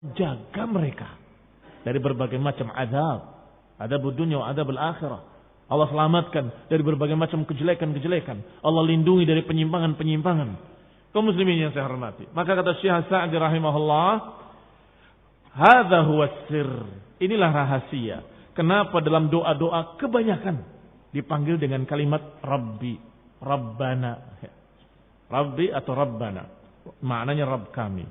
jaga mereka dari berbagai macam adab dunia wa adab al-akhirah. Allah selamatkan dari berbagai macam kejelekan-kejelekan. Allah lindungi dari penyimpangan-penyimpangan. Kaum muslimin yang saya hormati. Maka kata Syekh Sa'di rahimahullah, hadza huwa sir. Inilah rahasia. Kenapa dalam doa-doa kebanyakan dipanggil dengan kalimat Rabbi, Rabbana. Rabbi atau Rabbana. Maknanya Rabb kami.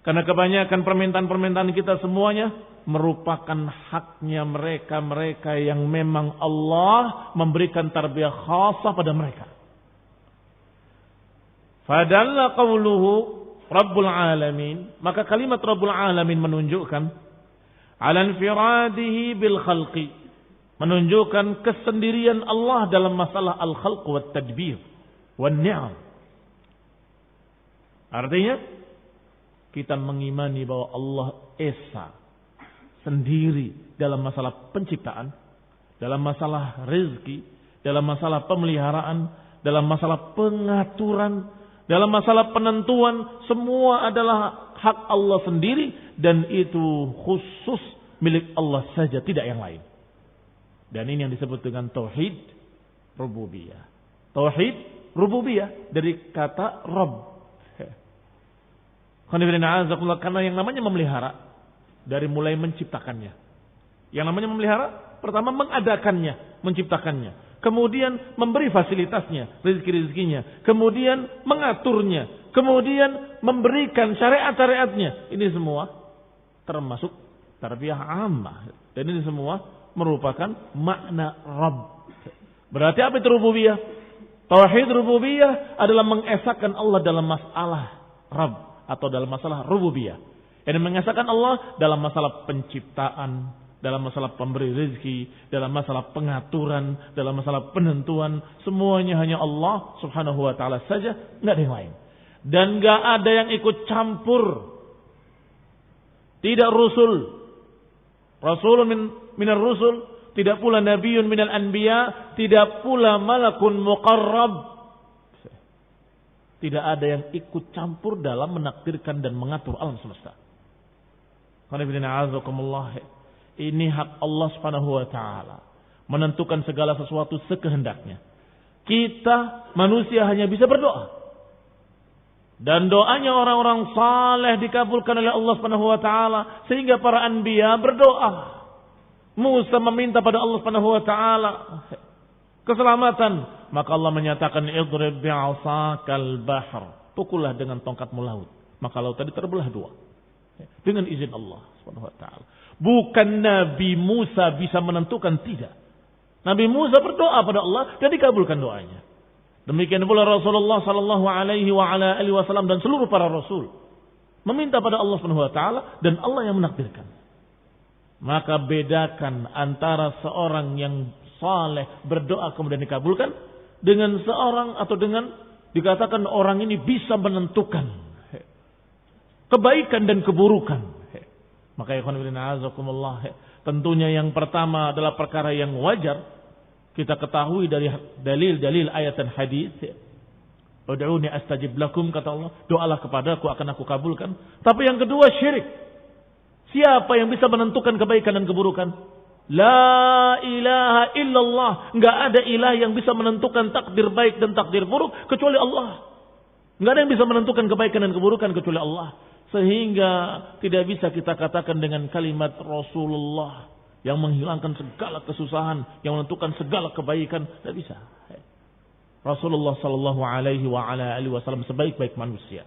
Karena kebanyakan permintaan-permintaan kita semuanya merupakan haknya mereka yang memang Allah memberikan tarbiyah khasah pada mereka. Fadalla qawluhu Rabbul Alamin. Maka kalimat Rabbul Alamin menunjukkan ala infiradihi bil khalqi. Menunjukkan kesendirian Allah dalam masalah al-khalq wa tadbir wa ni'am. Artinya kita mengimani bahwa Allah Esa sendiri dalam masalah penciptaan, dalam masalah rezeki, dalam masalah pemeliharaan, dalam masalah pengaturan, dalam masalah penentuan, semua adalah hak Allah sendiri dan itu khusus milik Allah saja, tidak yang lain. Dan ini yang disebut dengan tauhid rububiyah. Tauhid rububiyah dari kata Rabb. Karena yang namanya memelihara dari mulai menciptakannya. Yang namanya memelihara pertama mengadakannya, menciptakannya. Kemudian memberi fasilitasnya, rezeki-rezekinya. Kemudian mengaturnya. Kemudian memberikan syariat-syariatnya. Ini semua termasuk tarbiyah ammah. Dan ini semua merupakan makna Rabb. Berarti apa itu rububiyah? Tauhid rububiyah adalah mengesahkan Allah dalam masalah Rabb atau dalam masalah rububiyah. Yang mengesahkan Allah dalam masalah penciptaan, dalam masalah pemberi rezeki, dalam masalah pengaturan, dalam masalah penentuan, semuanya hanya Allah Subhanahu wa taala saja, enggak ada yang lain. Dan enggak ada yang ikut campur. Tidak rasulun minar rusul, tidak pula nabiyyun minal anbiya, tidak pula malakun muqarrab. Tidak ada yang ikut campur dalam menakdirkan dan mengatur alam semesta. Ini hak Allah Subhanahu wa taala, menentukan segala sesuatu sekehendaknya. Kita manusia hanya bisa berdoa. Dan doanya orang-orang saleh dikabulkan oleh Allah Subhanahu wa taala sehingga para anbiya berdoa. Musa meminta pada Allah Subhanahu wa taala keselamatan, maka Allah menyatakan idrib bi'asakal bahr. Pukullah dengan tongkatmu laut, maka laut tadi terbelah dua. Dengan izin Allah Subhanahu wa taala. Bukan Nabi Musa bisa menentukan, tidak. Nabi Musa berdoa pada Allah dan dikabulkan doanya. Demikian pula Rasulullah sallallahu alaihi wa ala alihi wasallam dan seluruh para rasul meminta pada Allah Subhanahu wa taala dan Allah yang menakdirkan. Maka bedakan antara seorang yang saleh berdoa kemudian dikabulkan dengan seorang atau dengan dikatakan orang ini bisa menentukan kebaikan dan keburukan. Maka ya khonibina, tentunya yang pertama adalah perkara yang wajar kita ketahui dari dalil-dalil ayat dan hadis. Ud'uni astajib lakum, kata Allah, doalah kepadaku akan aku kabulkan. Tapi yang kedua syirik. Siapa yang bisa menentukan kebaikan dan keburukan? La ilaha illallah. Enggak ada ilah yang bisa menentukan takdir baik dan takdir buruk kecuali Allah. Enggak ada yang bisa menentukan kebaikan dan keburukan kecuali Allah. Sehingga tidak bisa kita katakan dengan kalimat Rasulullah yang menghilangkan segala kesusahan, yang menentukan segala kebaikan, tidak bisa. Rasulullah sallallahu alaihi wa ala alihi wasallam sebaik-baik manusia,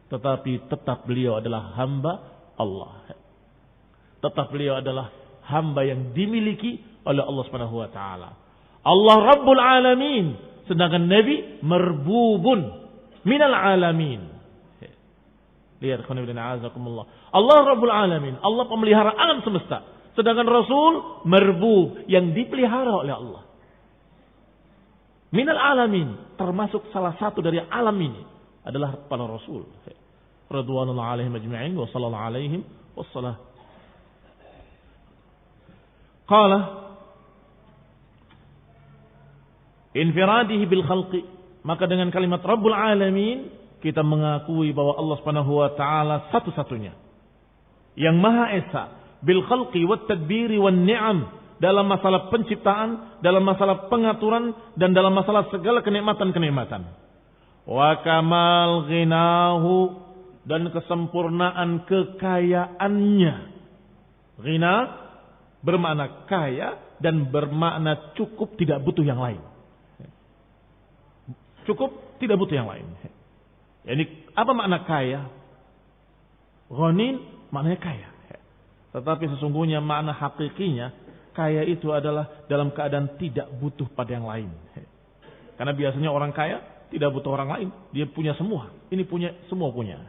tetapi tetap beliau adalah hamba Allah. Tetap beliau adalah hamba yang dimiliki oleh Allah Subhanahu wa taala. Allah Rabbul Alamin, sedangkan Nabi merbubun minal alamin. Lihat khonibina azakumullah. Allah Rabbul Alamin, Allah pemelihara alam semesta. Sedangkan Rasul merbub, yang dipelihara oleh Allah. Minal alamin, termasuk salah satu dari alam ini adalah para Rasul. Radwanullah alaihim ajma'in wa sallallahu alaihim wassalam. Qala infiradihi bil khalqi, maka dengan kalimat Rabbul Alamin kita mengakui bahwa Allah Subhanahu wa taala satu-satunya yang Maha Esa bil khalqi wat tadbiri wan ni'am, dalam masalah penciptaan, dalam masalah pengaturan, dan dalam masalah segala kenikmatan-kenikmatan. Wa kamal ghinahu, dan kesempurnaan kekayaannya. Ghina bermakna kaya dan bermakna cukup, tidak butuh yang lain. Cukup, tidak butuh yang lain. Jadi apa makna kaya? Ghanin maknanya kaya. Tetapi sesungguhnya makna hakikinya, kaya itu adalah dalam keadaan tidak butuh pada yang lain. Karena biasanya orang kaya tidak butuh orang lain. Dia punya semua. Ini punya, semua punya.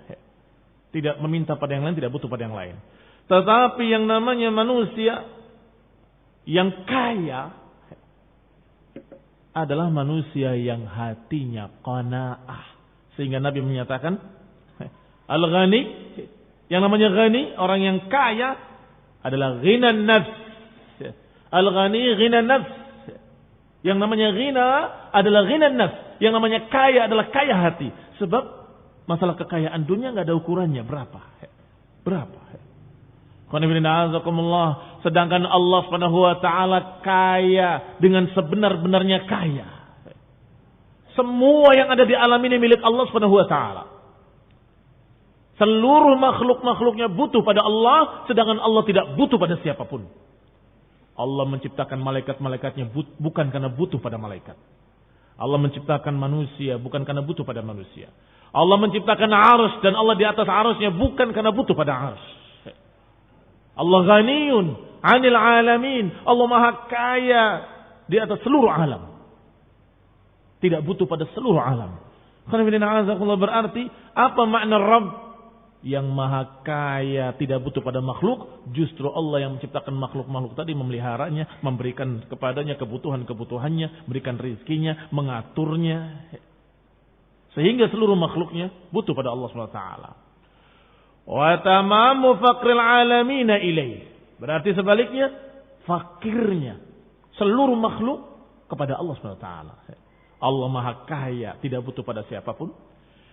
Tidak meminta pada yang lain, tidak butuh pada yang lain. Tetapi yang namanya manusia yang kaya adalah manusia yang hatinya qanaah. Sehingga Nabi menyatakan, al-ghani, yang namanya ghani, orang yang kaya adalah ghinan nafs. Al-ghani ghinan nafs. Yang namanya ghina adalah ghinan nafs. Yang namanya kaya adalah kaya hati. Sebab masalah kekayaan dunia nggak ada ukurannya berapa. Berapa? Sedangkan Allah Subhanahu wa taala kaya dengan sebenar-benarnya kaya. Semua yang ada di alam ini milik Allah Subhanahu wa taala. Seluruh makhluk-makhluknya butuh pada Allah, sedangkan Allah tidak butuh pada siapapun. Allah menciptakan malaikat-malaikatnya bukan karena butuh pada malaikat. Allah menciptakan manusia bukan karena butuh pada manusia. Allah menciptakan arus dan Allah di atas arusnya bukan karena butuh pada arus. Allah ghaniyun 'anil 'alamin. Allah maha kaya di atas seluruh alam. Tidak butuh pada seluruh alam. Berarti apa makna Rabb? Yang maha kaya tidak butuh pada makhluk. Justru Allah yang menciptakan makhluk-makhluk tadi, memeliharanya, memberikan kepadanya kebutuhan-kebutuhannya, berikan rizkinya, mengaturnya, sehingga seluruh makhluknya butuh pada Allah SWT. Wa tamamu faqril alamina ilaih. Berarti sebaliknya, fakirnya seluruh makhluk kepada Allah SWT. Allah maha kaya, tidak butuh pada siapapun.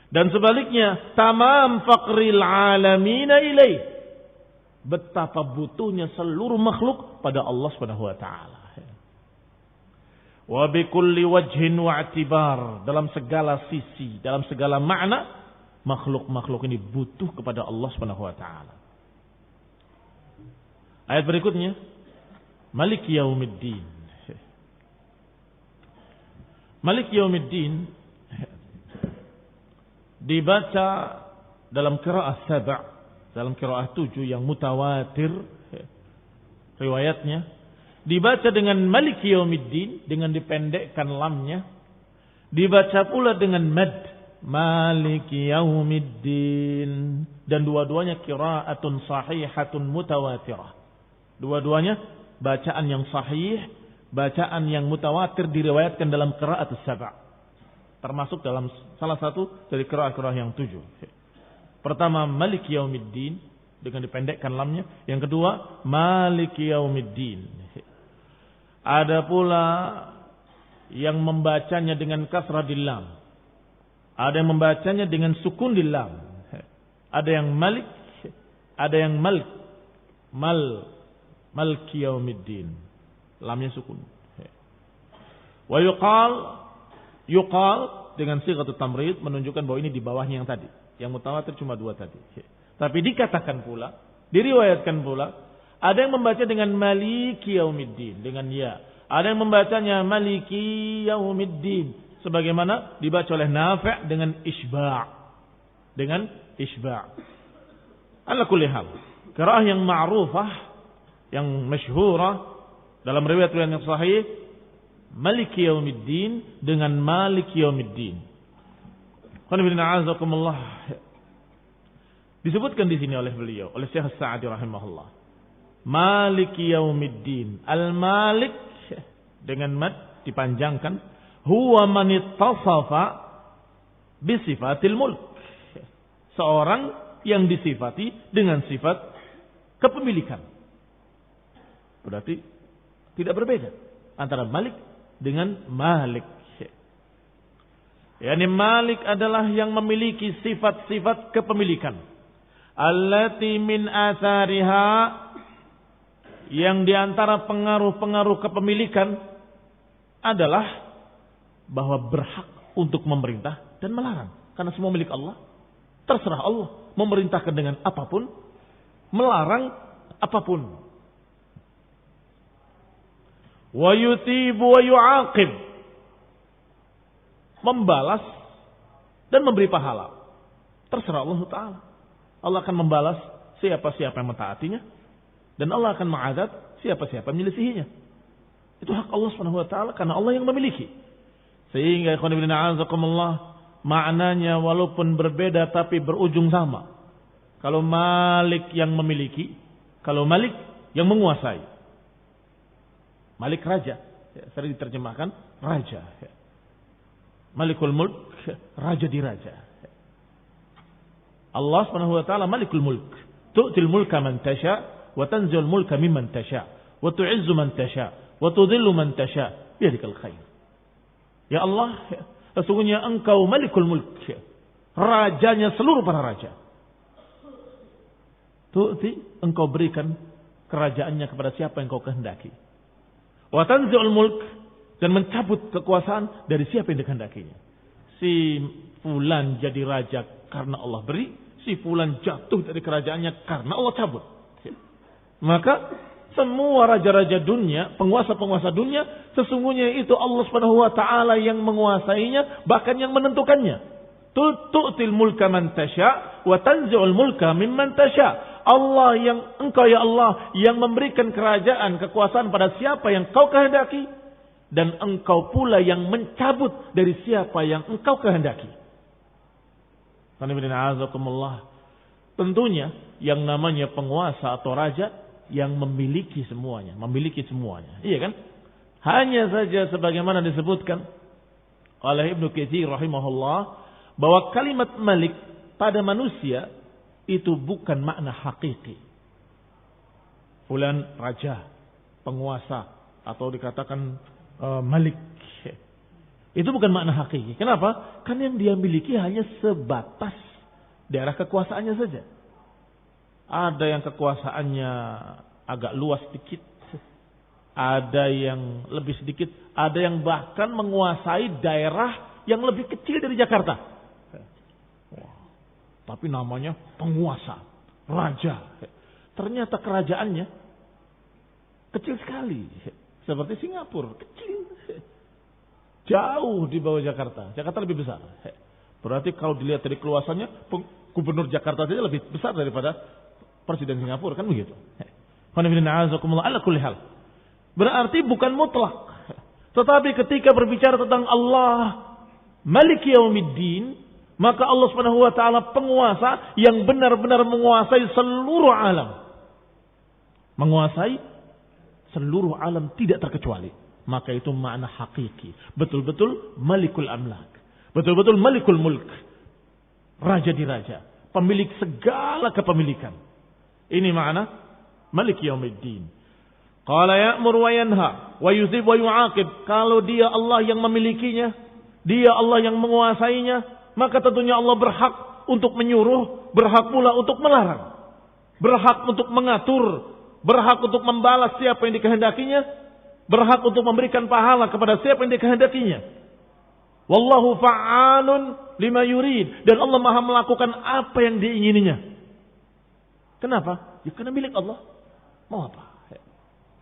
Dan sebaliknya, tamam faqril alamina ilaih. Betapa butuhnya seluruh makhluk pada Allah Subhanahu wa taala. Wa bikulli wajhin wa i'tibar, dalam segala sisi, dalam segala makna, makhluk-makhluk ini butuh kepada Allah Subhanahu wa taala. Ayat berikutnya, Malik Yaumiddin. Malik Yaumiddin dibaca dalam qiraah 7, dalam qiraah 7 yang mutawatir riwayatnya, dibaca dengan Malik Yaumiddin dengan dipendekkan lamnya, dibaca pula dengan mad Malik Yaumiddin, dan dua-duanya qiraatun sahihatun mutawatirah. Dua-duanya bacaan yang sahih, bacaan yang mutawatir diriwayatkan dalam qiraat 7. Termasuk dalam salah satu dari qiraah-qiraah yang 7. Pertama Malik Yaumiddin dengan dipendekkan lamnya. Yang kedua Malik Yaumiddin. Ada pula yang membacanya dengan kasrah di lam. Ada yang membacanya dengan sukun di lam. Ada yang Malik, ada yang Malik. Malik Yaumiddin. Lamnya sukun. Wa yuqal dengan sighatul tamrid, menunjukkan bahwa ini di bawahnya yang tadi. Yang mutawatir cuma 2 tadi. Tapi dikatakan pula, diriwayatkan pula, ada yang membaca dengan Maliki Yaumiddin, dengan ya. Ada yang membacanya Maliki Yaumiddin, sebagaimana dibaca oleh Nafi' dengan isba'. Dengan isba'. Ala kulli hal, qiraah yang ma'rufah, yang masyhurah dalam riwayat-riwayat yang sahih, Malik Yaumiddin dengan Malik Yaumiddin. Disebutkan di sini oleh beliau, oleh Syekh Sa'di rahimahullah. Malik Yaumiddin. Al-Malik dengan mad dipanjangkan. Huwa man ittasafa bi sifatil mulk. Seorang yang disifati dengan sifat kepemilikan. Berarti tidak berbeda antara Malik dengan Malik. Yani Malik adalah yang memiliki sifat-sifat kepemilikan. allati min athariha, yang diantara pengaruh-pengaruh kepemilikan adalah bahwa berhak untuk memerintah dan melarang. Karena semua milik Allah. Terserah Allah memerintahkan dengan apapun, melarang apapun. Wa yuthibu wa yu'aqib, membalas dan memberi pahala. Terserah Allah Ta'ala. Allah akan membalas siapa-siapa yang mentaatinya, dan Allah akan mengazab siapa-siapa yang menyelisihinya. Itu hak Allah Subhanahu wa taala karena Allah yang memiliki. Sehingga ikhwan fillah azakumullah, maknanya walaupun berbeda tapi berujung sama. Kalau Malik yang memiliki, kalau Malik yang menguasai. Malik raja, sering diterjemahkan raja. Malikul Mulk, raja di raja. Allah Subhanahu wa taala Malikul Mulk. Tu'til mulka man tasha wa tanzilul mulka mimman tasha wa tu'izzu man tasha wa tudhillu man tasha biyadikal khair. Ya Allah, sesungguhnya Engkau Malikul Mulk, rajanya seluruh para raja. Tu'ti, Engkau berikan kerajaannya kepada siapa yang Kau kehendaki. Wa tanzilul mulk, dan mencabut kekuasaan dari siapa yang dikehendakinya. Si fulan jadi raja karena Allah beri, si fulan jatuh dari kerajaannya karena Allah cabut. Maka semua raja-raja dunia, penguasa-penguasa dunia, sesungguhnya itu Allah Subhanahu wa taala yang menguasainya, bahkan yang menentukannya. Tu'til mulka man tasya wa tanzi'ul mulka mimman tasya. Allah yang Engkau ya Allah yang memberikan kerajaan, kekuasaan pada siapa yang Kau kehendaki, dan Engkau pula yang mencabut dari siapa yang Engkau kehendaki. Tentunya yang namanya penguasa atau raja yang memiliki semuanya, iya kan? Hanya saja sebagaimana disebutkan oleh Ibnu Katsir rahimahullah bahwa kalimat malik pada manusia itu bukan makna hakiki. Fulan raja, penguasa, atau dikatakan malik. Itu bukan makna hakiki. Kenapa? Karena yang dia miliki hanya sebatas daerah kekuasaannya saja. Ada yang kekuasaannya agak luas sedikit, ada yang lebih sedikit, ada yang bahkan menguasai daerah yang lebih kecil dari Jakarta. Tapi namanya penguasa, raja. Ternyata kerajaannya kecil sekali. Seperti Singapura, kecil. Jauh di bawah Jakarta. Jakarta lebih besar. Berarti kalau dilihat dari keluasannya, gubernur Jakarta saja lebih besar daripada presiden Singapura, kan begitu. Berarti bukan mutlak. Tetapi ketika berbicara tentang Allah Maliki Yaumiddin, maka Allah Subhanahu wa taala penguasa yang benar-benar menguasai seluruh alam. Menguasai seluruh alam tidak terkecuali. Maka itu makna hakiki. Betul-betul Malikul Amlak. Betul-betul Malikul Mulk. Raja di raja. Pemilik segala kepemilikan. Ini makna Malik Yaumiddin. Qala ya'mur wa yanha wa yuzib wa yu'aqib. Kalau dia Allah yang memilikinya, dia Allah yang menguasainya, maka tentunya Allah berhak untuk menyuruh, berhak pula untuk melarang. Berhak untuk mengatur, berhak untuk membalas siapa yang dikehendakinya, berhak untuk memberikan pahala kepada siapa yang dikehendakinya. Wallahu fa'alun lima yurid. Dan Allah Maha melakukan apa yang diingininya. Kenapa? Ya karena milik Allah. Mau apa?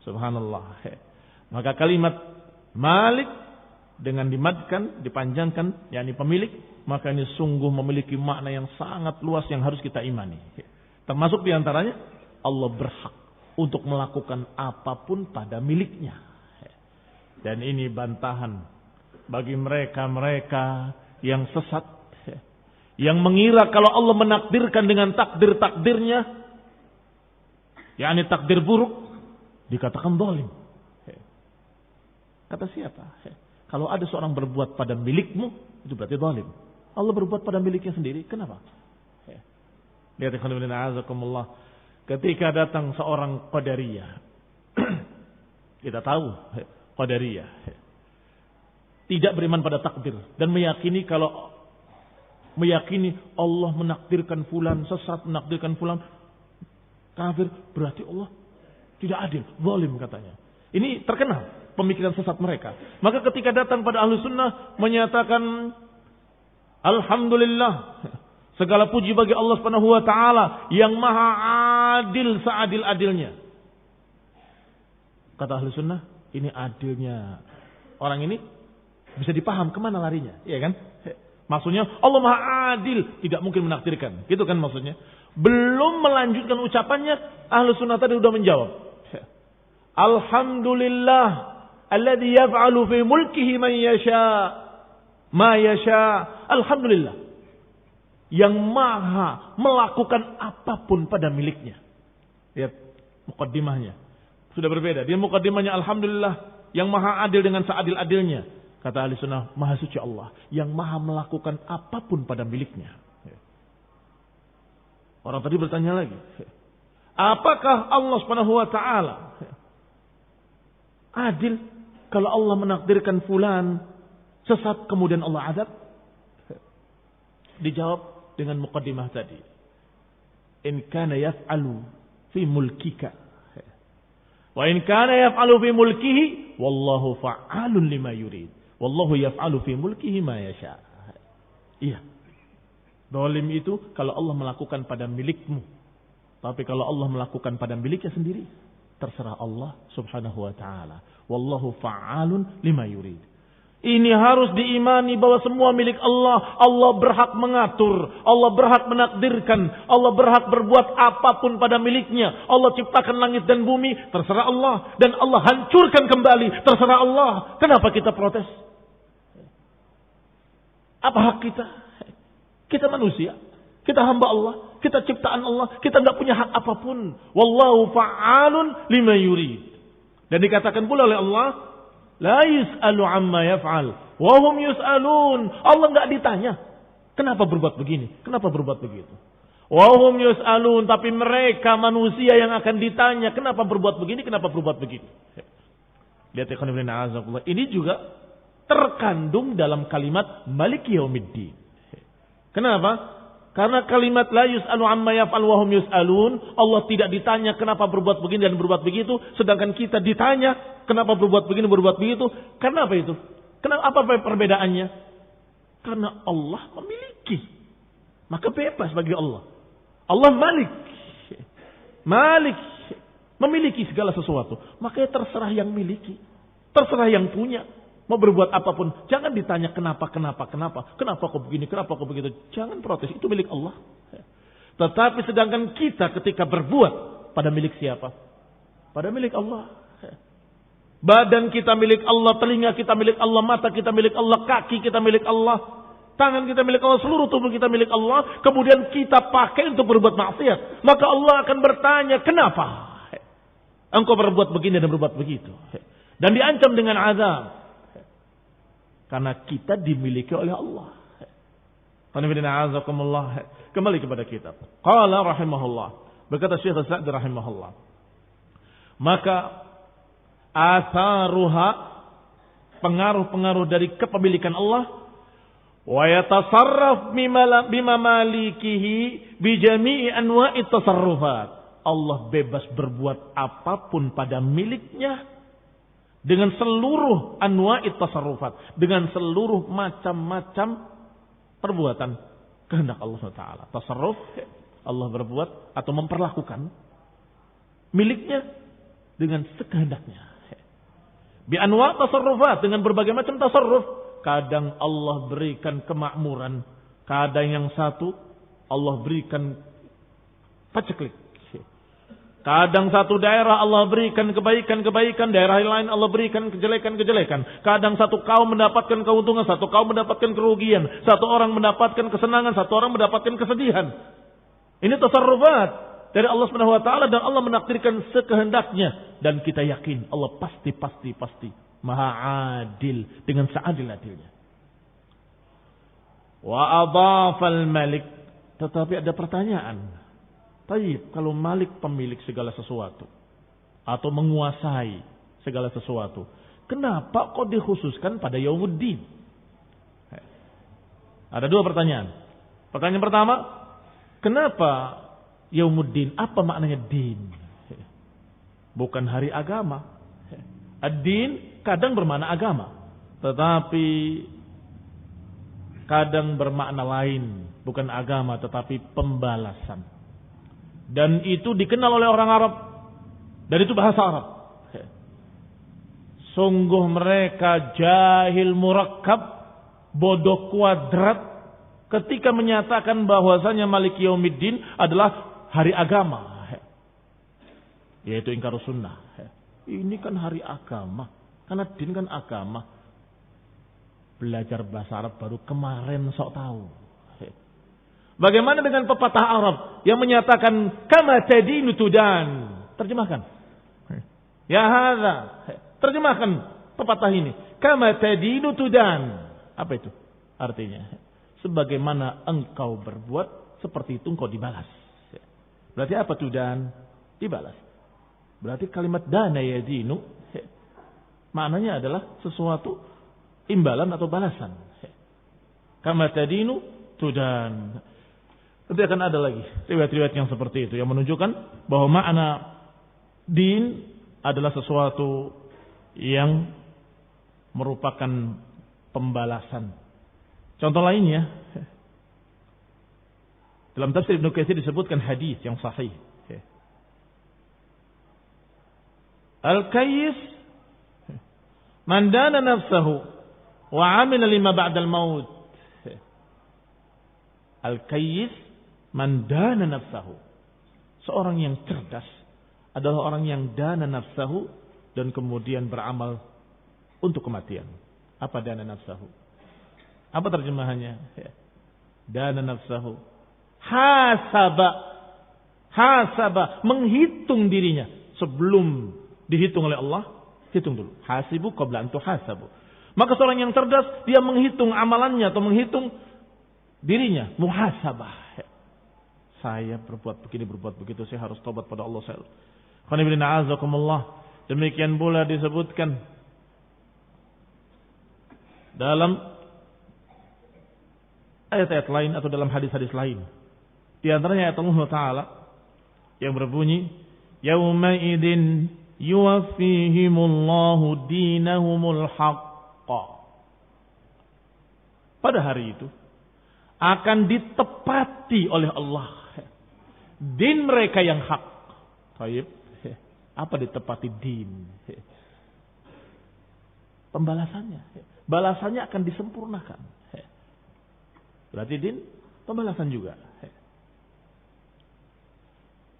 Subhanallah. Maka kalimat Malik dengan dimadkan, dipanjangkan, yakni pemilik, maka ini sungguh memiliki makna yang sangat luas yang harus kita imani. Termasuk diantaranya Allah berhak untuk melakukan apapun pada miliknya. Dan ini bantahan bagi mereka-mereka yang sesat, yang mengira kalau Allah menakdirkan dengan takdir-takdirnya, yakni takdir buruk, dikatakan zalim. Kata siapa? Kalau ada seorang berbuat pada milikmu, itu berarti zalim. Allah berbuat pada miliknya sendiri, kenapa? Lihat ikhwan azakumullah. Ketika datang seorang Qadariyah, kita tahu Qadariyah tidak beriman pada takdir dan meyakini kalau meyakini Allah menakdirkan fulan sesat, menakdirkan fulan kafir, berarti Allah tidak adil, zalim katanya. Ini terkenal pemikiran sesat mereka. Maka ketika datang pada ahlu sunnah menyatakan alhamdulillah, segala puji bagi Allah Subhanahu wa taala yang maha adil seadil-adilnya. Kata ahlu sunnah, ini adilnya orang ini bisa dipaham kemana larinya, iya kan? Maksudnya Allah maha adil, tidak mungkin menakdirkan, gitu kan maksudnya. Belum melanjutkan ucapannya, ahlu sunnah tadi sudah menjawab. Alhamdulillah alladzi yaf'alu fi mulkihi man yasha ma yasha. Alhamdulillah yang maha melakukan apapun pada miliknya. Lihat mukaddimahnya. Sudah berbeda. Dia mukaddimahnya alhamdulillah yang maha adil dengan seadil-adilnya. Kata ahli sunnah, maha suci Allah yang maha melakukan apapun pada miliknya. Orang tadi bertanya lagi, apakah Allah Subhanahu wa taala adil kalau Allah menakdirkan fulan sesat kemudian Allah azab? Dijawab dengan muqaddimah tadi. In kana yaf'alu fi mulkika wa in kana yaf'alu fi mulkihi wallahu fa'alun lima yurid. Wallahu yaf'alu fi mulkihi ma yasha. Iya. Zalim itu kalau Allah melakukan pada milikmu. Tapi kalau Allah melakukan pada miliknya sendiri, terserah Allah Subhanahu wa taala. Wallahu fa'alun lima yurid. Ini harus diimani bahwa semua milik Allah. Allah berhak mengatur, Allah berhak menakdirkan, Allah berhak berbuat apapun pada miliknya. Allah ciptakan langit dan bumi, terserah Allah, dan Allah hancurkan kembali, terserah Allah. Kenapa kita protes? Apa hak kita? Kita manusia, kita hamba Allah, kita ciptaan Allah, kita tidak punya hak apapun. Wallahu fa'alun lima yurid. Dan dikatakan pula oleh Allah, la yus'alu amma yaf'al wa hum yus'alun. Allah enggak ditanya, kenapa berbuat begini? Kenapa berbuat begitu? Wa hum yus'alun, tapi mereka manusia yang akan ditanya, kenapa berbuat begini? Kenapa berbuat begitu? Lihat ikhwan fillah a'azakumullah. Ini juga terkandung dalam kalimat Maliki Yaumiddin. Kenapa? Karena kalimat la yus'alu amma yaf'al wa hum yus'alun, Allah tidak ditanya kenapa berbuat begini dan berbuat begitu, sedangkan kita ditanya kenapa berbuat begini berbuat begitu. Kenapa itu? Kenapa apa perbedaannya? Karena Allah memiliki. Maka bebas bagi Allah. Allah Malik. Malik memiliki segala sesuatu. Makanya terserah yang miliki. Terserah yang punya. Mau berbuat apapun, jangan ditanya kenapa kok begini, kenapa kok begitu. Jangan protes, itu milik Allah. Tetapi sedangkan kita ketika berbuat, pada milik siapa? Pada milik Allah. Badan kita milik Allah, telinga kita milik Allah, mata kita milik Allah, kaki kita milik Allah, tangan kita milik Allah, seluruh tubuh kita milik Allah. Kemudian kita pakai untuk berbuat maksiat. Maka Allah akan bertanya, kenapa engkau berbuat begini dan berbuat begitu? Dan diancam dengan azab. Karena kita dimiliki oleh Allah. Kembali kepada kitab. Qala rahimahullah. Berkata Syekh Sa'di rahimahullah. Maka atharuha, pengaruh-pengaruh dari kepemilikan Allah, wa yatasarraf bima malikihi bi jami'i anwa'i tasarrufat. Allah bebas berbuat apapun pada miliknya dengan seluruh anwa'it tasarrufat, dengan seluruh macam-macam perbuatan kehendak Allah SWT. Tasarruf, Allah berbuat atau memperlakukan miliknya dengan sekehendaknya. Bi anwa' tasarrufat, dengan berbagai macam tasarruf. Kadang Allah berikan kemakmuran, kadang yang satu Allah berikan paceklik. Kadang satu daerah Allah berikan kebaikan-kebaikan, daerah lain Allah berikan kejelekan-kejelekan. Kadang satu kaum mendapatkan keuntungan, satu kaum mendapatkan kerugian. Satu orang mendapatkan kesenangan, satu orang mendapatkan kesedihan. Ini tasarrufat dari Allah Subhanahu wa taala, dan Allah menakdirkan sekehendaknya, dan kita yakin Allah pasti Maha adil dengan seadil-adilnya. Wa adhafal malik, tetapi ada pertanyaan. Taib, kalau Malik pemilik segala sesuatu atau menguasai segala sesuatu, kenapa kok dikhususkan pada Yaumuddin? Ada dua pertanyaan. Pertanyaan pertama, kenapa Yaumuddin? Apa maknanya din? Bukan hari agama. Ad-din kadang bermakna agama, tetapi kadang bermakna lain, bukan agama tetapi pembalasan. Dan itu dikenal oleh orang Arab, dan itu bahasa Arab. Sungguh mereka jahil murakkab, bodoh kuadrat ketika menyatakan bahwasanya Maliki Yaumiddin adalah hari agama, yaitu ingkar sunnah. Ini kan hari agama, karena din kan agama. Belajar bahasa Arab baru kemarin sok tahu. Bagaimana dengan pepatah Arab yang menyatakan kama tadinu tudan? Terjemahkan. Ya hadza. Terjemahkan pepatah ini. Kama tadinu tudan. Apa itu? Artinya, sebagaimana engkau berbuat, seperti itu engkau dibalas. Berarti apa tudan? Dibalas. Berarti kalimat dana yadinu maknanya adalah sesuatu imbalan atau balasan. Kama tadinu tudan. Nanti akan ada lagi riwayat-riwayat yang seperti itu yang menunjukkan bahwa makna din adalah sesuatu yang merupakan pembalasan. Contoh lainnya, dalam tafsir Ibnu Katsir disebutkan hadis yang sahih. Al-kayyis man dana nafsahu wa 'amila lima ba'dal maut. Al-kayyis man dana nafsahu. Seorang yang cerdas adalah orang yang dana nafsahu dan kemudian beramal untuk kematian. Apa dana nafsahu? Apa terjemahannya? Dana nafsahu. Hasaba, menghitung dirinya sebelum dihitung oleh Allah. Hitung dulu. Hasibu qabla an tuhasabu. Maka seorang yang cerdas, dia menghitung amalannya atau menghitung dirinya. Muhasabah. Saya berbuat begini, berbuat begitu. Saya harus tobat pada Allah. Demikian pula disebutkan dalam ayat-ayat lain atau dalam hadis-hadis lain. Di antaranya ayat Allah Ta'ala yang berbunyi, Yawma idin yuwaffihimullahu dinahumul haqqa. Pada hari itu akan ditepati oleh Allah din mereka yang hak. Baik. Apa ditepati din? Pembalasannya. Balasannya akan disempurnakan. Berarti din, pembalasan juga.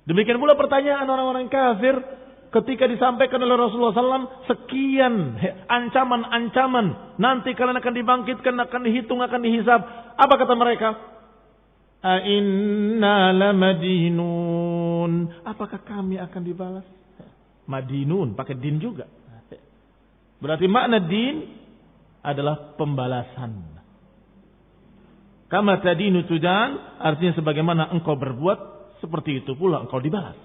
Demikian pula pertanyaan orang-orang kafir ketika disampaikan oleh Rasulullah SAW sekian ancaman-ancaman. Nanti kalian akan dibangkitkan, akan dihitung, akan dihisab. Apa kata mereka? Inna lamadinun. Apakah kami akan dibalas? Madinun, pakai din juga. Berarti makna din adalah pembalasan. Kama tadinu tudan, artinya sebagaimana engkau berbuat, seperti itu pula engkau dibalas.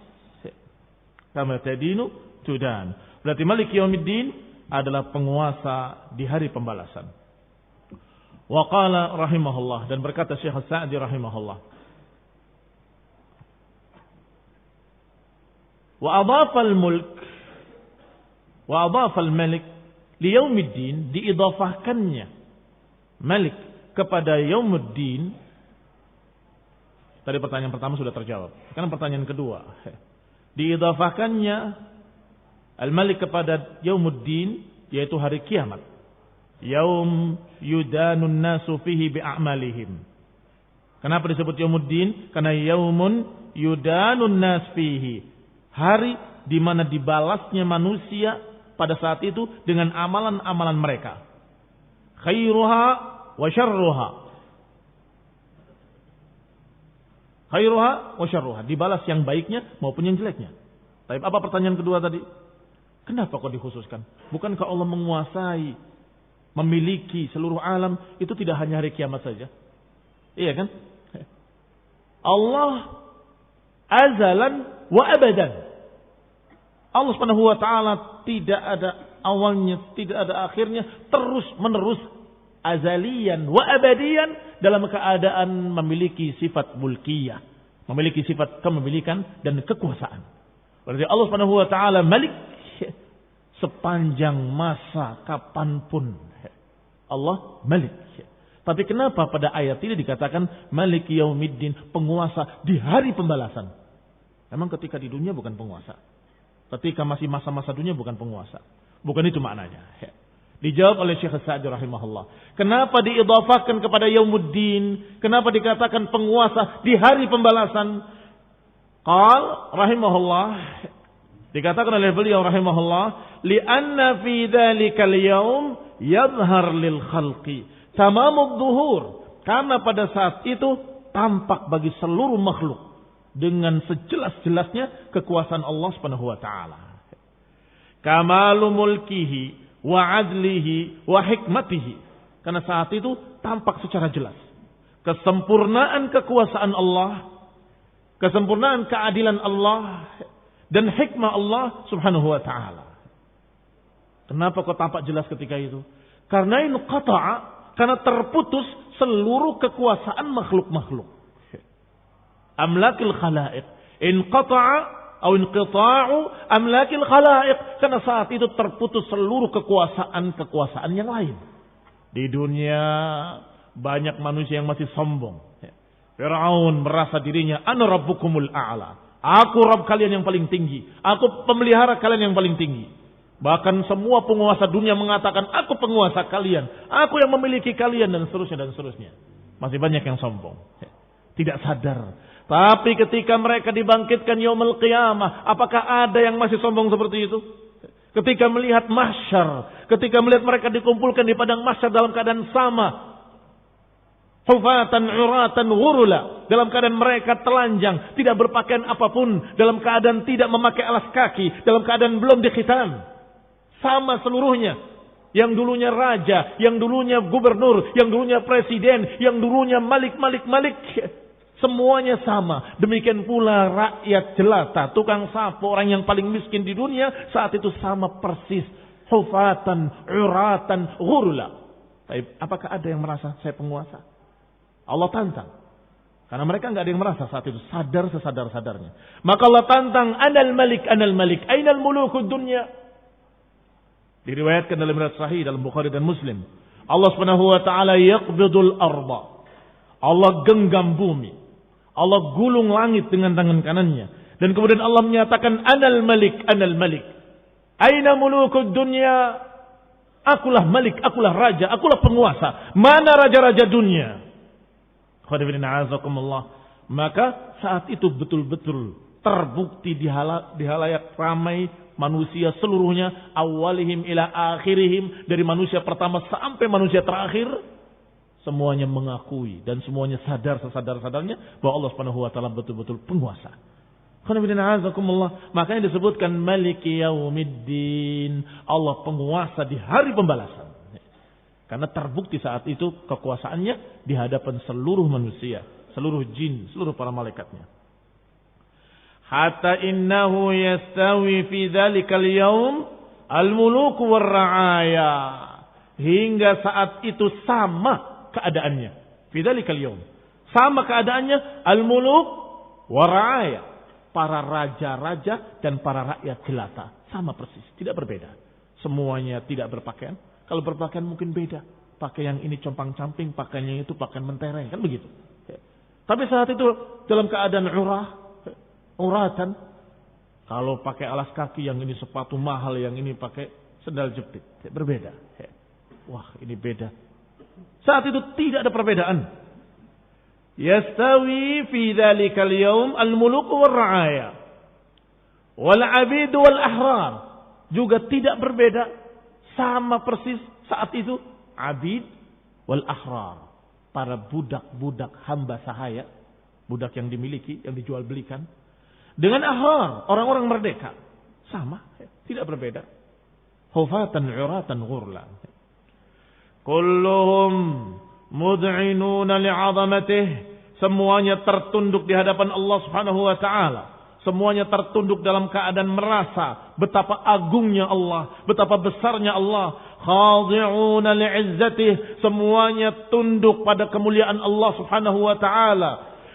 Kama tadinu tudan. Berarti Malik Yaumiddin adalah penguasa di hari pembalasan. Wa qala rahimahullah, dan berkata Syekh Sa'di rahimahullah, wa adhafa al-mulk wa adhafa al-malik li yaumiddin, diidhafahkannya Malik kepada Yaumuddin. Tadi pertanyaan pertama sudah terjawab. Sekarang pertanyaan kedua. Diidhafahkannya Al-Malik kepada Yaumuddin, yaitu hari kiamat. Yaum yudanun nasu fihi bi'amalihim. Kenapa disebut Yaumuddin? Karena yaumun yudanun nas fihi. Hari di mana dibalasnya manusia pada saat itu dengan amalan-amalan mereka. Khairuha wa syarruha. Khairuha wa syarruha. Dibalas yang baiknya maupun yang jeleknya. Tapi apa pertanyaan kedua tadi? Kenapa kok dikhususkan? Bukankah Allah menguasai, memiliki seluruh alam? Itu tidak hanya hari kiamat saja. Iya kan? Allah azalan wa abadan. Allah Subhanahu wa taala tidak ada awalnya, tidak ada akhirnya, terus menerus azaliyan wa abadiyan, dalam keadaan memiliki sifat mulkiyah, memiliki sifat kepemilikan dan kekuasaan. Berarti Allah Subhanahu wa taala Malik sepanjang masa kapanpun. Allah Malik. Tapi kenapa pada ayat ini dikatakan Malik Yaumiddin, penguasa di hari pembalasan? Memang ketika di dunia bukan penguasa. Ketika masih masa-masa dunia bukan penguasa. Bukan itu maknanya. Dijawab oleh Syekh Sa'di rahimahullah. Kenapa diidhafakan kepada Yaumuddin? Kenapa dikatakan penguasa di hari pembalasan? Qal rahimahullah, dikatakan oleh beliau rahimahullah, li'anna fi dzalikal yaum yadhhar lil khalqi tamamud dhuhur. Karena pada saat itu tampak bagi seluruh makhluk dengan sejelas-jelasnya kekuasaan Allah Subhanahu wa taala. Kamalu mulkihi wa adlihi wa hikmatihi. Karena saat itu tampak secara jelas kesempurnaan kekuasaan Allah, kesempurnaan keadilan Allah dan hikmah Allah Subhanahu wa taala. Kenapa kok tampak jelas ketika itu? Karena inqata'a, karena terputus seluruh kekuasaan makhluk-makhluk. Amlakil khalaiq inqata'a atau inqita'u amlakil khalaiq, karena saat itu terputus seluruh kekuasaan yang lain. Di dunia banyak manusia yang masih sombong. Fir'aun merasa dirinya ana rabbukumul a'la. Aku Rabb kalian yang paling tinggi. Aku pemelihara kalian yang paling tinggi. Bahkan semua penguasa dunia mengatakan aku penguasa kalian. Aku yang memiliki kalian dan seterusnya. Masih banyak yang sombong. Tidak sadar. Tapi ketika mereka dibangkitkan yaumul qiyamah, apakah ada yang masih sombong seperti itu? Ketika melihat mahsyar, ketika melihat mereka dikumpulkan di padang mahsyar dalam keadaan sama, hufatan uratan ghurula, dalam keadaan mereka telanjang, tidak berpakaian apapun, dalam keadaan tidak memakai alas kaki, dalam keadaan belum dikhitan, sama seluruhnya. Yang dulunya raja, yang dulunya gubernur, yang dulunya presiden, yang dulunya malik, semuanya sama. Demikian pula rakyat jelata, tukang sapu, orang yang paling miskin di dunia saat itu sama persis. Hufatan, uratan, ghurla. Tapi apakah ada yang merasa saya penguasa? Allah tantang. Karena mereka nggak ada yang merasa saat itu, sadar sesadar-sadarnya. Maka Allah tantang, anal malik, ainal mulukud dunya. Diriwayatkan dalam riwayat sahih dalam Bukhari dan Muslim. Allah Subhanahu wa taala yaqbidul arda. Allah genggam bumi. Allah gulung langit dengan tangan kanannya. Dan kemudian Allah menyatakan anal malik. Aina mulukud dunya? Akulah malik, akulah raja, akulah penguasa. Mana raja-raja dunia? Maka saat itu betul-betul terbukti di halayak ramai manusia seluruhnya, awalihim ila akhirihim, dari manusia pertama sampai manusia terakhir. Semuanya mengakui dan semuanya sadar sesadar-sadarnya bahwa Allah Subhanahu wa taala betul-betul penguasa. Makanya disebutkan Maliki Yaumiddin, Allah penguasa di hari pembalasan. Karena terbukti saat itu kekuasaannya di hadapan seluruh manusia, seluruh jin, seluruh para malaikatnya. Hatta innahu yastawi fi dzalikal yaum al-muluk war-ra'aya. Hingga saat itu sama keadaannya. Fi dzalikal yaum. Sama keadaannya al-muluk war-ra'aya. Para raja-raja dan para rakyat jelata. Sama persis, tidak berbeda. Semuanya tidak berpakaian. Kalau berpakaian mungkin beda. Pakai yang ini compang-camping, pakaian yang itu pakaian mentereng, kan begitu. Tapi saat itu dalam keadaan uratan. Kalau pakai alas kaki, yang ini sepatu mahal, yang ini pakai sendal jepit. Berbeda. Wah, ini beda. Saat itu tidak ada perbedaan. Yastawi fi dzalikal yaum al-muluk war-ra'aya wal 'abid wal ahrar. Juga tidak berbeda. Sama persis saat itu abid wal ahrar. Para budak-budak hamba sahaya. Budak yang dimiliki, yang dijual belikan. Dengan ahrar, orang-orang merdeka. Sama, tidak berbeda. Hufatan uratan ghurla. Kulluhum mud'inuna li'azamatih. Semuanya tertunduk di hadapan Allah Subhanahu wa taala. Semuanya tertunduk dalam keadaan merasa betapa agungnya Allah, betapa besarnya Allah. Khadi'una li'izzatih, semuanya tunduk pada kemuliaan Allah Subhanahu wa taala.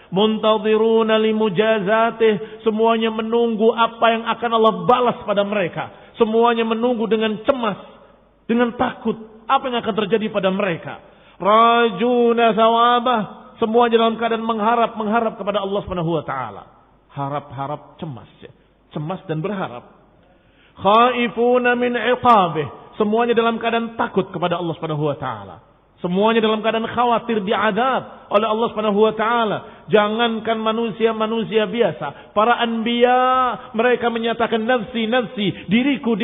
Muntadhiruna limujazatih, semuanya menunggu apa yang akan Allah balas pada mereka. Semuanya menunggu dengan cemas, dengan takut apa yang akan terjadi pada mereka. Rajuna thawabah, semuanya dalam keadaan mengharap kepada Allah Subhanahu wa taala. Harap cemas, cemas dan berharap. Khaifuna min iqabih, semuanya dalam keadaan takut kepada Allah Subhanahu wa taala. Semuanya dalam keadaan khawatir diadab oleh Allah Subhanahu wa taala. Jangankan manusia biasa, para anbiya mereka menyatakan nafsi, diriku.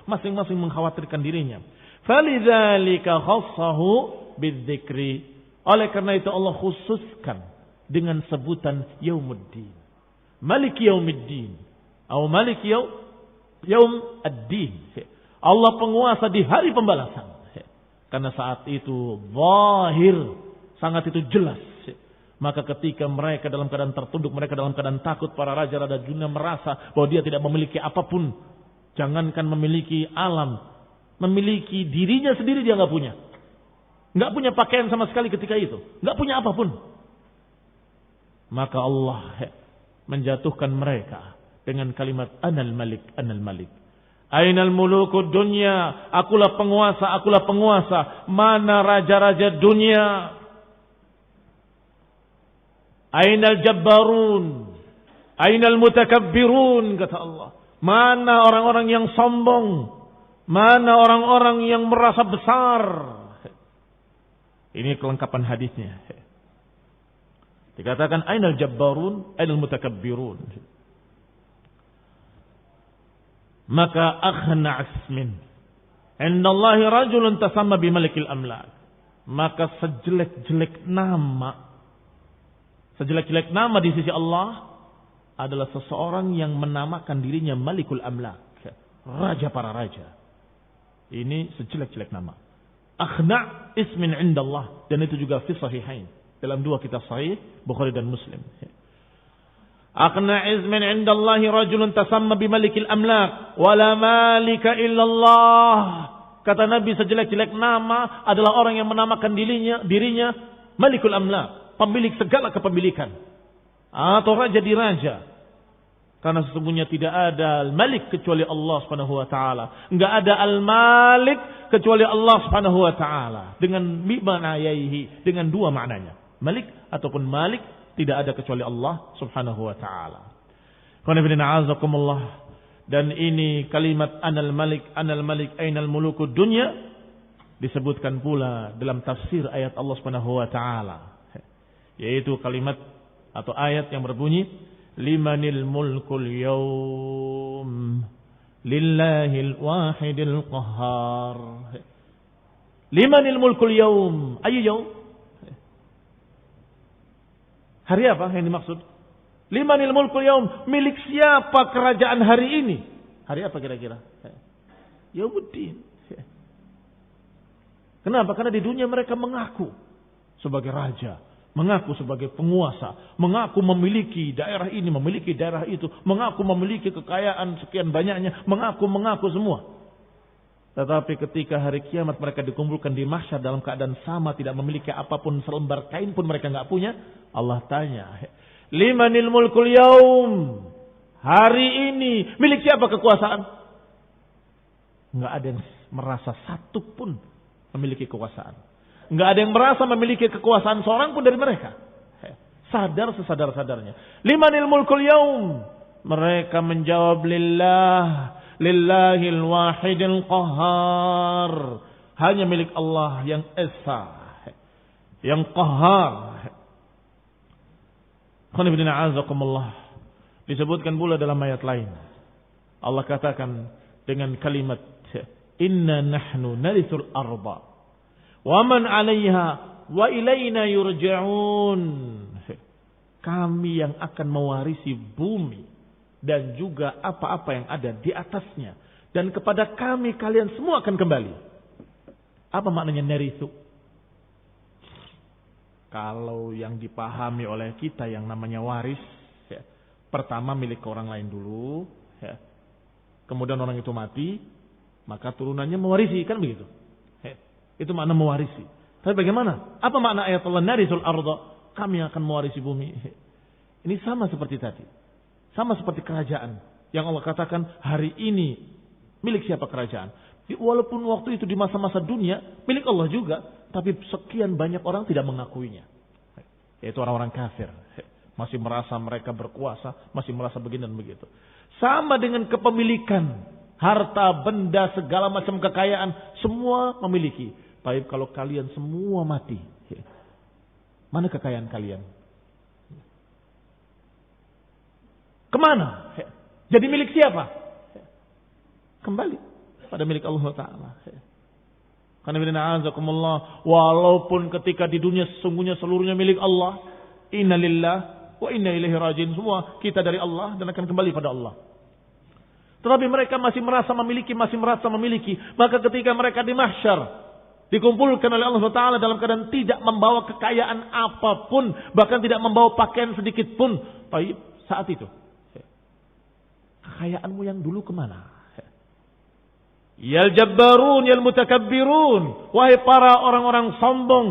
Masing-masing mengkhawatirkan dirinya. Falidzalika khassahu bidzikri. Oleh karena itu Allah khususkan dengan sebutan Yaumuddin. Malik Yaumiddin. Atau Malik Yaum ad-Din. Allah penguasa di hari pembalasan. Karena saat itu zahir, sangat itu jelas. Maka ketika mereka dalam keadaan tertunduk, mereka dalam keadaan takut, para raja-raja dunia merasa bahwa dia tidak memiliki apapun. Jangankan memiliki alam, memiliki dirinya sendiri dia nggak punya. Nggak punya pakaian sama sekali ketika itu. Nggak punya apapun. Maka Allah menjatuhkan mereka dengan kalimat Anal Malik. Ainal mulukud dunya, akulah penguasa. Mana raja-raja dunia? Ainal jabbarun, ainal mutakabbirun, kata Allah. Mana orang-orang yang sombong? Mana orang-orang yang merasa besar? Ini kelengkapan hadisnya. Dikatakan ainal jabbarun, ainal mutakabbirun. Maka akhna asmin indallahi rajulun tasamma bimalikil amlak. Maka sejelek-jelek nama di sisi Allah adalah seseorang yang menamakan dirinya Malikul Amlak, raja para raja. Ini sejelek-jelek nama. Akhna ismin indallah, dan itu juga fi sahihain, dalam dua kitab sahih Bukhari dan Muslim. Akhna ismin indallahi rajulun tasamma bimalikil amlak wala malika illallah. Kata Nabi, sejelek-jelek nama adalah orang yang menamakan dirinya Malikul Amlak, pemilik segala kepemilikan, atau raja di raja. Karena sesungguhnya tidak ada al-Malik kecuali Allah Subhanahu wa taala. Enggak ada al-Malik kecuali Allah Subhanahu wa taala. Dengan bimanayaihi, dengan dua maknanya. Malik ataupun Malik tidak ada kecuali Allah Subhanahu wa taala. Dan ini kalimat Anal Malik, ainal mulukud dunya disebutkan pula dalam tafsir ayat Allah Subhanahu wa taala. Yaitu kalimat atau ayat yang berbunyi limanil mulkul yawm lillahil wahidil qahhar. Limanil mulkul yawm, ayu yawm, hari apa yang dimaksud? Limanil mulkul yawm, milik siapa kerajaan hari ini? Hari apa kira-kira? Yaumuddin. Kenapa? Karena di dunia mereka mengaku sebagai raja, mengaku sebagai penguasa, mengaku memiliki daerah ini, memiliki daerah itu, mengaku memiliki kekayaan sekian banyaknya, mengaku semua. Tetapi ketika hari kiamat mereka dikumpulkan di mahsyar dalam keadaan sama, tidak memiliki apapun, selembar kain pun mereka nggak punya. Allah tanya, limanil mulkul yaum, hari ini milik siapa kekuasaan? Nggak ada yang merasa satu pun memiliki kekuasaan. Nggak ada yang merasa memiliki kekuasaan seorang pun dari mereka. Sadar sesadar-sadarnya. Limanil mulkul yaum. Mereka menjawab lillahil wahidil qahhar. Hanya milik Allah yang esa, yang qahhar. Disebutkan pula dalam ayat lain. Allah katakan dengan kalimat inna nahnu narithul arda wa man 'alaiha wa ilaina yurja'un. Kami yang akan mewarisi bumi dan juga apa-apa yang ada di atasnya, dan kepada kami kalian semua akan kembali. Apa maknanya narithu? Kalau yang dipahami oleh kita yang namanya waris, ya, pertama milik orang lain dulu, ya. Kemudian orang itu mati, maka turunannya mewarisi, kan begitu. Ya. Itu makna mewarisi. Tapi bagaimana? Apa makna ayat Allah narisul arda? Kami akan mewarisi bumi. Ini sama seperti tadi. Sama seperti kerajaan. Yang Allah katakan hari ini milik siapa kerajaan. Walaupun waktu itu di masa-masa dunia milik Allah juga. Tapi sekian banyak orang tidak mengakuinya. Yaitu orang-orang kafir. Masih merasa mereka berkuasa. Masih merasa begini dan begitu. Sama dengan kepemilikan. Harta, benda, segala macam kekayaan. Semua memiliki. Tapi kalau kalian semua mati. Mana kekayaan kalian? Kemana? Jadi milik siapa? Kembali pada milik Allah Ta'ala. Karena walaupun ketika di dunia sesungguhnya seluruhnya milik Allah, inna lillah wa inna ilaihi rajiun, semua kita dari Allah dan akan kembali pada Allah. Tetapi mereka masih merasa memiliki. Maka ketika mereka di mahsyar dikumpulkan oleh Allah Taala dalam keadaan tidak membawa kekayaan apapun, bahkan tidak membawa pakaian sedikit pun, saat itu kekayaanmu yang dulu kemana? Yal jabbarun yal mutakabbirun, wahai para orang-orang sombong,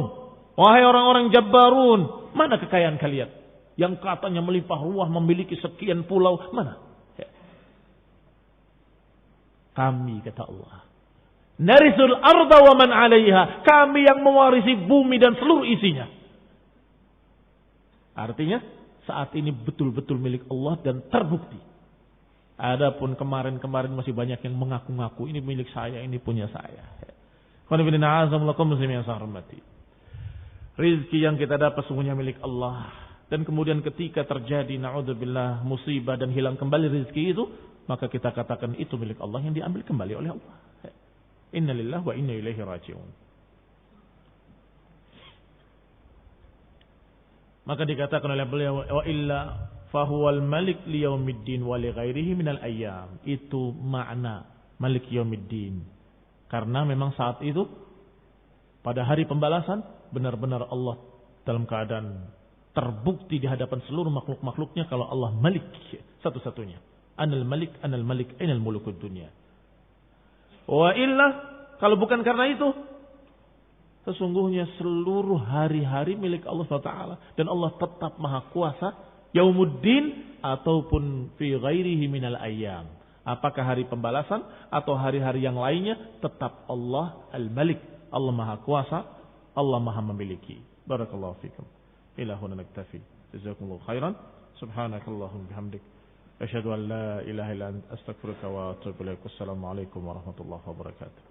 wahai orang-orang jabbarun, mana kekayaan kalian yang katanya melimpah ruah, memiliki sekian pulau, mana? Kami, kata Allah, narisul arda wa man 'alaiha, kami yang mewarisi bumi dan seluruh isinya. Artinya saat ini betul-betul milik Allah dan terbukti. Adapun kemarin-kemarin masih banyak yang mengaku-ngaku ini milik saya, ini punya saya. Rizki yang kita dapat sungguhnya milik Allah. Dan kemudian ketika terjadi na'udzubillah musibah dan hilang kembali rizki itu, maka kita katakan itu milik Allah yang diambil kembali oleh Allah. Inna lillahi wa inna ilaihi raji'un. Maka dikatakan oleh beliau, wa illa fahuwal malik liyaumiddin wa li ghairihi minal ayyam. Itu makna malik yaumiddin. Karena memang saat itu pada hari pembalasan benar-benar Allah dalam keadaan terbukti di hadapan seluruh makhluk-makhluknya kalau Allah malik satu-satunya. Anal malik, ainal mulukud dunya. Wa illa, kalau bukan karena itu, sesungguhnya seluruh hari-hari milik Allah SWT. Dan Allah tetap maha kuasa. Yaumuddin ataupun fi ghairihi minal ayyam. Apakah hari pembalasan atau hari-hari yang lainnya, tetap Allah al-Malik. Allah maha kuasa, Allah maha memiliki. Barakallahu fikum. Ilahuna naktafi. Jazakumullahu khairan. Subhanakallahumma bihamdik. Asyhadu an la ilaha illa anta astaghfiruka wa atubu ilaik. Wassalamu alaikum warahmatullahi wabarakatuh.